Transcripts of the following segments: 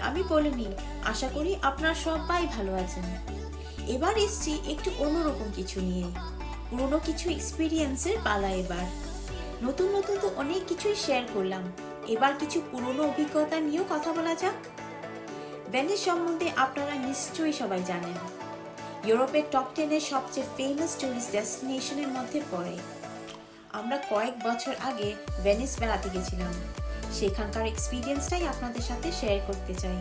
আমি বলিনি, আশা করি আপনারা সবাই ভালো আছেন। এবার এসছি একটু অন্যরকম কিছু নিয়ে, পুরনো কিছু এক্সপিরিয়েন্সের পালা। এবার নতুন নতুন তো অনেক কিছুই শেয়ার করলাম, এবার কিছু পুরনো অভিজ্ঞতা নিয়েও কথা বলা যাক। ভেনিস সম্বন্ধে আপনারা নিশ্চয়ই সবাই জানেন, ইউরোপের টপ 10-এর সবচেয়ে ফেমাস টুরিস্ট ডেস্টিনেশনের মধ্যে পড়ে। আমরা কয়েক বছর আগে ভেনিস বেড়াতে গেছিলাম, সেখানকার এক্সপিরিয়েন্সটাই আপনাদের সাথে শেয়ার করতে চাই।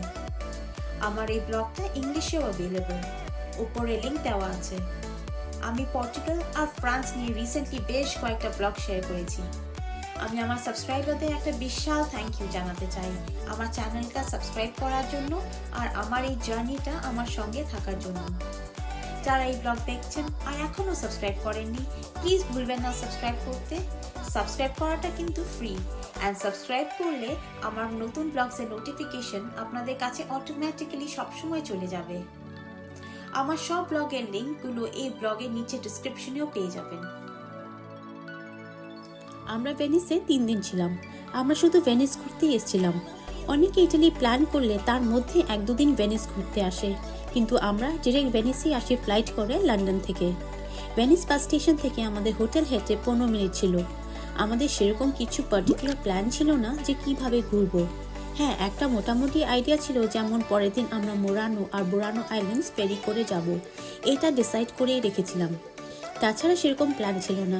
আমার এই ব্লগটা ইংলিশেও অ্যাভেলেবল, উপরে লিঙ্ক দেওয়া আছে। আমি পর্তুগাল আর ফ্রান্স নিয়ে রিসেন্টলি বেশ কয়েকটা ব্লগ শেয়ার করেছি। আমি আমার সাবস্ক্রাইবারদের একটা বিশাল থ্যাংক ইউ জানাতে চাই আমার চ্যানেলটা সাবস্ক্রাইব করার জন্য আর আমার এই জার্নিটা আমার সঙ্গে থাকার জন্য। যারা এই ব্লগ দেখছেন আর এখনো সাবস্ক্রাইব করেননি, প্লিজ ভুলবেন না সাবস্ক্রাইব করতে। সাবস্ক্রাইব করাটা কিন্তু ফ্রি, অ্যান্ড সাবস্ক্রাইব করলে আমার নতুন ব্লগসের নোটিফিকেশন আপনাদের কাছে অটোমেটিক্যালি সবসময় চলে যাবে। আমার সব ব্লগের লিঙ্কগুলো এই ব্লগের নিচে ডিসক্রিপশনেও পেয়ে যাবেন। আমরা ভেনিসে 3 দিন ছিলাম। আমরা শুধু ভেনিস ঘুরতেই এসেছিলাম। অনেকে ইটালি প্ল্যান করলে তার মধ্যে 1-2 দিন ভেনিস ঘুরতে আসে, কিন্তু আমরা ডিরেক্ট ভেনিসেই আসি ফ্লাইট করে লন্ডন থেকে। ভেনিস বাস স্টেশন থেকে আমাদের হোটেল হেঁটে 15 মিনিট ছিল। আমাদের সেরকম কিছু পার্টিকুলার প্ল্যান ছিল না যে কিভাবে ঘুরবো। হ্যাঁ, একটা মোটামুটি আইডিয়া ছিল, যেমন পরের দিন আমরা মোরানো আর বুরানো আইল্যান্ডস ফেরি করে যাব, এটা ডিসাইড করেই রেখেছিলাম। তাছাড়া সেরকম প্ল্যান ছিল না।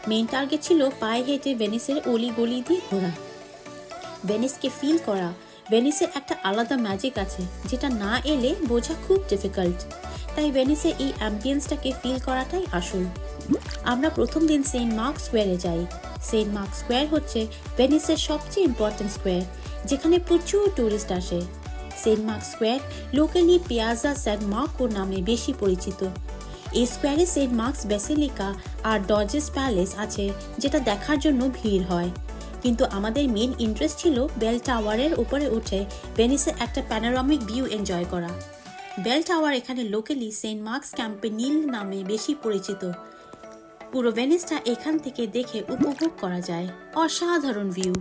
মেইন টার্গেট ছিল পায়ে হেঁটে ভেনিসের অলি গলি দিয়ে ঘোরা, ভেনিসকে ফিল করা। ভেনিসের একটা আলাদা ম্যাজিক আছে যেটা না এলে বোঝা খুব ডিফিকাল্ট, তাই ভেনিসে এই অ্যাম্বিয়েন্সটাকে ফিল করাটাই আসল। আমরা প্রথম দিন সেন্ট মার্ক স্কোয়ারে যাই। সেন্ট মার্ক স্কোয়ার হচ্ছে ভেনিসের সবচেয়ে ইম্পর্টেন্ট স্কোয়ার, যেখানে প্রচুর টুরিস্ট আসে। Saint Mark Square locally Piazza San Marco নামে বেশি পরিচিত। এই স্কোয়ারে সেন্ট মার্কস বেসিলিকা আর ডজেস প্যালেস আছে, যেটা দেখার জন্য ভিড় হয়। কিন্তু আমাদের মেন ইন্টারেস্ট ছিল বেল টাওয়ারের উপরে উঠে ভেনিসের একটা প্যানোরামিক ভিউ এনজয় করা। বেল টাওয়ার এখানে লোকালি সেন্ট মার্কস ক্যাম্পেনিল নামে বেশি পরিচিত। পুরো ভেনিসটা এখান থেকে দেখে উপভোগ করা যায়। অসাধারণ ভিউ।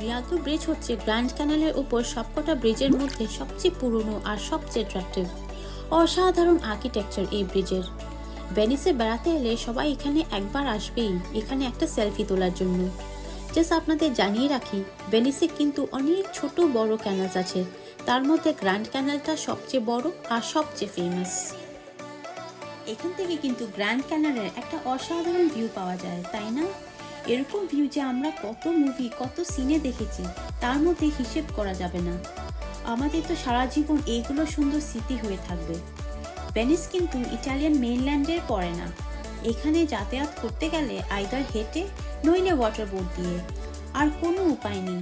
রিয়ালতো ব্রিজ হচ্ছে গ্র্যান্ড ক্যানালের উপর সবকটা ব্রিজের মধ্যে সবচেয়ে পুরনো আর সবচেয়ে অ্যাট্রাকটিভ। অসাধারণ আর্কিটেকচার এই ব্রিজের। ভেনিসে বেড়াতে এলে সবাই এখানে একবার আসবেই, এখানে একটা সেলফি তোলার জন্য। জাস্ট আপনাদের জানিয়ে রাখি, ভেনিসে কিন্তু অনেক ছোট বড় ক্যানালস আছে, তার মধ্যে গ্র্যান্ড ক্যানালটা সবচেয়ে বড় আর সবচেয়ে ফেমাস। এখান থেকে কিন্তু গ্র্যান্ড ক্যানালের একটা অসাধারণ ভিউ পাওয়া যায়, তাই না? এরকম ভিউ যে আমরা কত মুভি কত সিনে দেখেছি, তার মধ্যে হিসেব করা যাবে না। আমাদের তো সারা জীবন এইগুলো সুন্দর স্মৃতি হয়ে থাকবে। ভেনিস কিন্তু ইটালিয়ান মেইনল্যান্ডের পড়ে না। এখানে যাতায়াত করতে গেলে আইদার হেঁটে নইলে ওয়াটার বোট দিয়ে, আর কোনো উপায় নেই।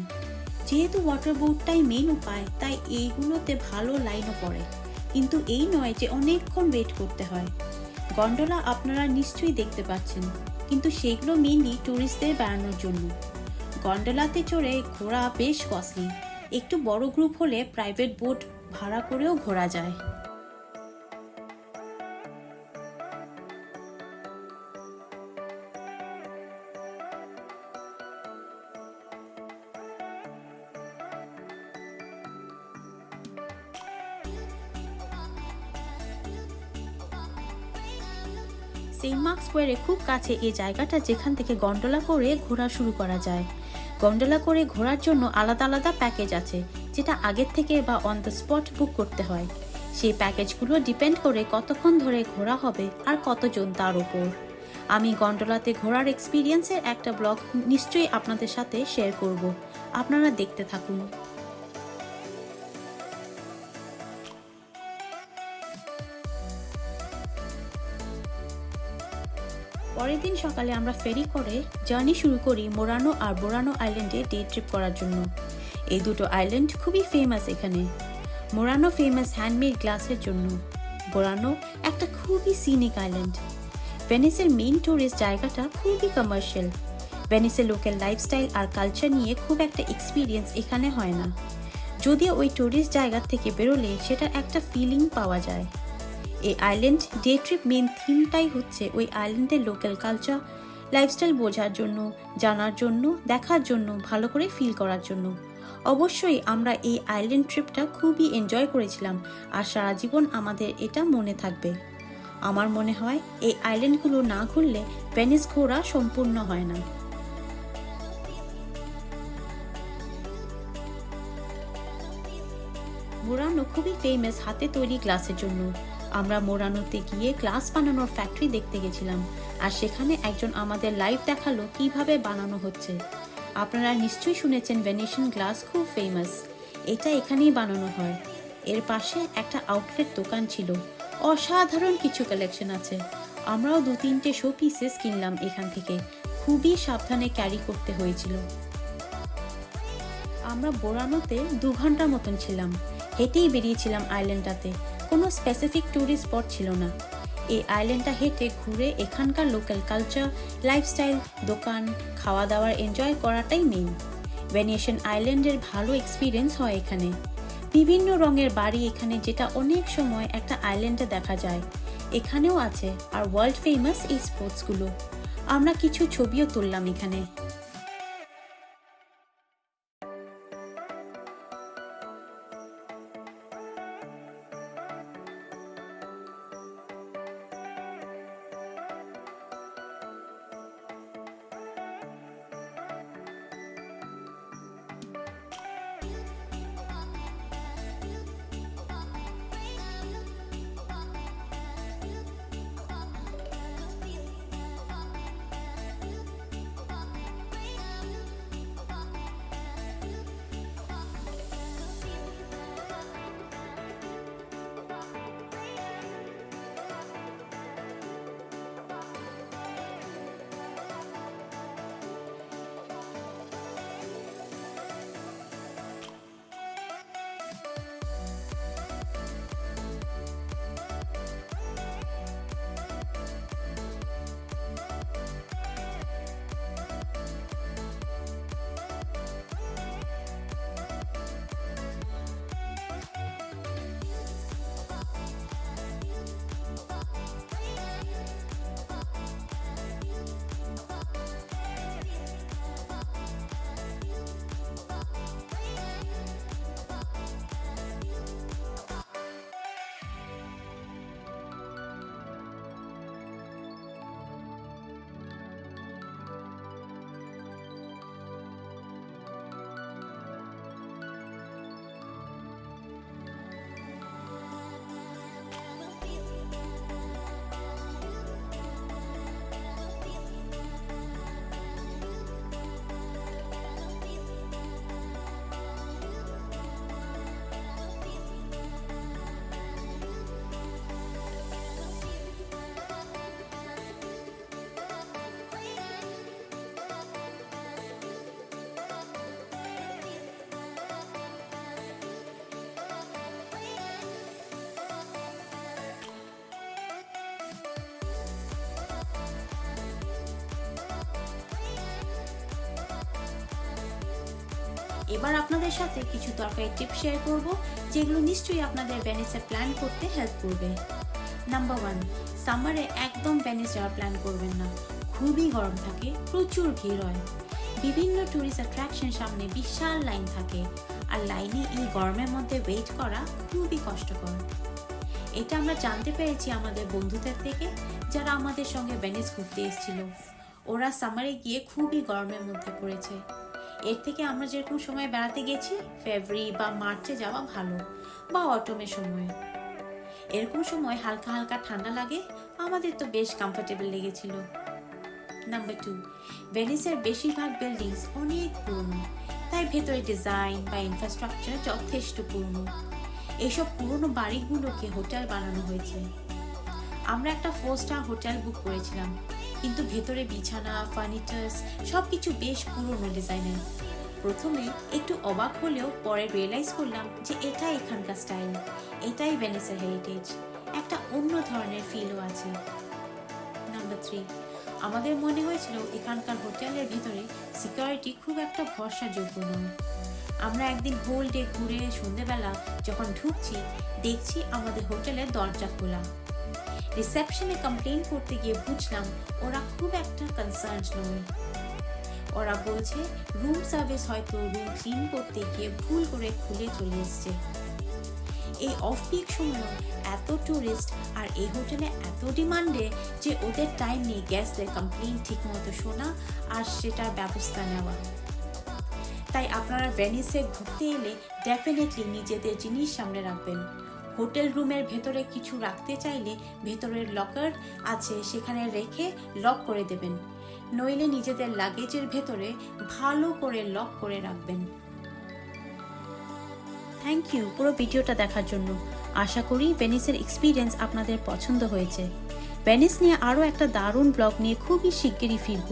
যেহেতু ওয়াটার বোটটাই মেইন উপায়, তাই এইগুলোতে ভালো লাইনও পড়ে, কিন্তু এই নয় যে অনেকক্ষণ ওয়েট করতে হয়। গন্ডোলা আপনারা নিশ্চয়ই দেখতে পাচ্ছেন, কিন্তু সেগুলো মেইনলি ট্যুরিস্টদের বেড়ানোর জন্য। গন্ডোলাতে চড়ে ঘোরা বেশ কস্টলি, একটু বড় গ্রুপ হলে প্রাইভেট বোট ভাড়া করেও ঘোরা যায়। সেন্ট মার্ক স্কোয়ারে খুব কাছে এই জায়গাটা, যেখান থেকে গন্ডোলা করে ঘোরা শুরু করা যায়। গন্ডোলা করে ঘোরার জন্য আলাদা আলাদা প্যাকেজ আছে, যেটা আগের থেকে বা অন দ্য স্পট বুক করতে হয়। সেই প্যাকেজগুলো ডিপেন্ড করে কতক্ষণ ধরে ঘোরা হবে আর কতজন তার উপর। আমি গন্ডোলাতে ঘোরার এক্সপিরিয়েন্সের একটা ব্লগ নিশ্চয়ই আপনাদের সাথে শেয়ার করব, আপনারা দেখতে থাকুন। পরের দিন সকালে আমরা ফেরি করে জার্নি শুরু করি মোরানো আর বোরানো আইল্যান্ডে ডে ট্রিপ করার জন্য। এই দুটো আইল্যান্ড খুবই ফেমাস এখানে। মোরানো ফেমাস হ্যান্ডমেড গ্লাসের জন্য, বোরানো একটা খুবই সিনিক আইল্যান্ড। ভেনিসের মেইন ট্যুরিস্ট জায়গাটা খুবই কমার্শিয়াল। ভেনিসের লোকাল লাইফস্টাইল আর কালচার নিয়ে খুব একটা এক্সপিরিয়েন্স এখানে হয় না, যদিও ওই ট্যুরিস্ট জায়গা থেকে বেরোলে সেটার একটা ফিলিং পাওয়া যায়। এই আইল্যান্ড ডে ট্রিপ মেন থিমটাই হচ্ছে ওই আইল্যান্ডের লোকাল কালচার লাইফস্টাইল বোঝার জন্য, জানার জন্য, দেখার জন্য, ভালো করে ফিল করার জন্য। অবশ্যই আমরা এই আইল্যান্ড ট্রিপটা খুবই এনজয় করেছিলাম, আর সারা জীবন আমাদের এটা মনে থাকবে। আমার মনে হয় এই আইল্যান্ডগুলো না ঘুরলে ভেনিস ঘোরা সম্পূর্ণ হয় না। মোরানো খুবই ফেমাস হাতে তৈরি গ্লাসের জন্য। আমরা মোরানোতে গিয়ে গ্লাস বানানোর ফ্যাক্টরি দেখতে গেছিলাম, আর সেখানে একজন আমাদের লাইভ দেখালো কিভাবে বানানো হচ্ছে। আপনারা নিশ্চয়ই শুনেছেন ভেনিশিয়ান গ্লাস খুব ফেমাস, এটা এখানেই বানানো হয়। এর পাশে একটা আউটলেট দোকান ছিল, অসাধারণ কিছু কালেকশন আছে। আমরাও 2-3টে শো পিসেস কিনলাম এখান থেকে, খুবই সাবধানে ক্যারি করতে হয়েছিল। আমরা বোরানোতে 2 ঘন্টার মতন ছিলাম, হেঁটেই বেরিয়েছিলাম আইল্যান্ডটাতে। কোনো স্পেসিফিক ট্যুরিস্ট স্পট ছিল না। এই আইল্যান্ডটা হেঁটে ঘুরে এখানকার লোকাল কালচার, লাইফস্টাইল, দোকান, খাওয়া দাওয়ার এনজয় করাটাই মেইন। ভেনিশিয়ান আইল্যান্ডের ভালো এক্সপিরিয়েন্স হয় এখানে। বিভিন্ন রঙের বাড়ি এখানে, যেটা অনেক সময় একটা আইল্যান্ডে দেখা যায়, এখানেও আছে। আর ওয়ার্ল্ড ফেমাস এই স্পোর্টসগুলো। আমরা কিছু ছবিও তুললাম এখানে। এবার আপনাদের সাথে কিছু দরকারি টিপ শেয়ার করব, যেগুলো নিশ্চয়ই আপনাদের ভেনিসে প্ল্যান করতে হেল্প করবে। নাম্বার 1, সামারে একদম ভেনিস যাওয়ার প্ল্যান করবেন না। খুবই গরম থাকে, প্রচুর ভিড় হয়। বিভিন্ন ট্যুরিস্ট অ্যাট্রাকশন সামনে বিশাল লাইন থাকে, আর লাইনে এই গরমের মধ্যে ওয়েট করা খুবই কষ্টকর। এটা আমরা জানতে পেরেছি আমাদের বন্ধুদের থেকে, যারা আমাদের সঙ্গে ভেনিস ঘুরতে এসেছিল। ওরা সামারে গিয়ে খুবই গরমের মধ্যে পড়েছে। এর থেকে আমরা যেরকম সময় বেড়াতে গেছি, ফেব্রুয়ারি বা মার্চে যাওয়া ভালো, বা অটমের সময়। এরকম সময় হালকা হালকা ঠান্ডা লাগে, আমাদের তো বেশ কমফোর্টেবল লেগেছিল। নাম্বার 2, ভেনিসের বেশিরভাগ বিল্ডিংস অনেক পুরনো, তাই ভেতরে ডিজাইন বা ইনফ্রাস্ট্রাকচার যথেষ্ট পুরনো। এইসব পুরনো বাড়িগুলোকে হোটেল বানানো হয়েছে। আমরা একটা 4 স্টার হোটেল বুক করেছিলাম, কিন্তু ভেতরে বিছানা, ফার্নিচার্স সবকিছু বেশ পুরনো ডিজাইনের। প্রথমে একটু অবাক হলেও পরে রিয়েলাইজ করলাম যে এটাই এখানকার স্টাইল, এটাই ভেনিসের হেরিটেজ। একটা অন্য ধরনের ফিলও আছে। নাম্বার 3, আমাদের মনে হয়েছিল এখানকার হোটেলের ভেতরে সিকিউরিটি খুব একটা ভরসাযোগ্য নয়। আমরা একদিন হোল ডে ঘুরে সন্ধ্যেবেলা যখন ঢুকছি, দেখছি আমাদের হোটেলের দরজা খোলা। রিসেপশনে কমপ্লেন করতে গিয়ে বুঝলাম ওরা খুব একটা কনসার্ন নয়। ওরা বলছে রুম সার্ভিস হয়তো রুম ক্লিন করতে গিয়ে ভুল করে খুলে চলে এসছে। এই অফ পিক সময় এত টুরিস্ট আর এই হোটেলে এত ডিমান্ডে যে ওদের টাইম নেই গেস্টদের কমপ্লেন ঠিক মতো শোনা আর সেটার ব্যবস্থা নেওয়া। তাই আপনারা ভেনিসে ঘুরতে এলে ডেফিনেটলি নিজেদের জিনিস সামনে রাখবেন। হোটেল রুমের ভেতরে কিছু রাখতে চাইলে ভেতরের লকার আছে, সেখানে রেখে লক করে দেবেন, নইলে নিজেদের লাগেজের ভেতরে ভালো করে লক করে রাখবেন। থ্যাংক ইউ পুরো ভিডিওটা দেখার জন্য। আশা করি ভেনিসের এক্সপিরিয়েন্স আপনাদের পছন্দ হয়েছে। ভেনিস নিয়ে আরও একটা দারুণ ব্লগ নিয়ে খুবই শিগগিরই ফিরব।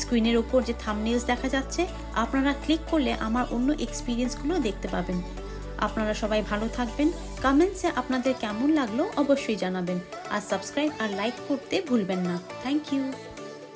স্ক্রিনের উপর যে থাম্বনেইলস দেখা যাচ্ছে, আপনারা ক্লিক করলে আমার অন্য এক্সপিরিয়েন্সগুলো দেখতে পাবেন। আপনারা সবাই ভালো থাকবেন। কমেন্টসে আপনাদের কেমন লাগলো অবশ্যই জানাবেন, আর সাবস্ক্রাইব আর লাইক করতে ভুলবেন না। Thank you.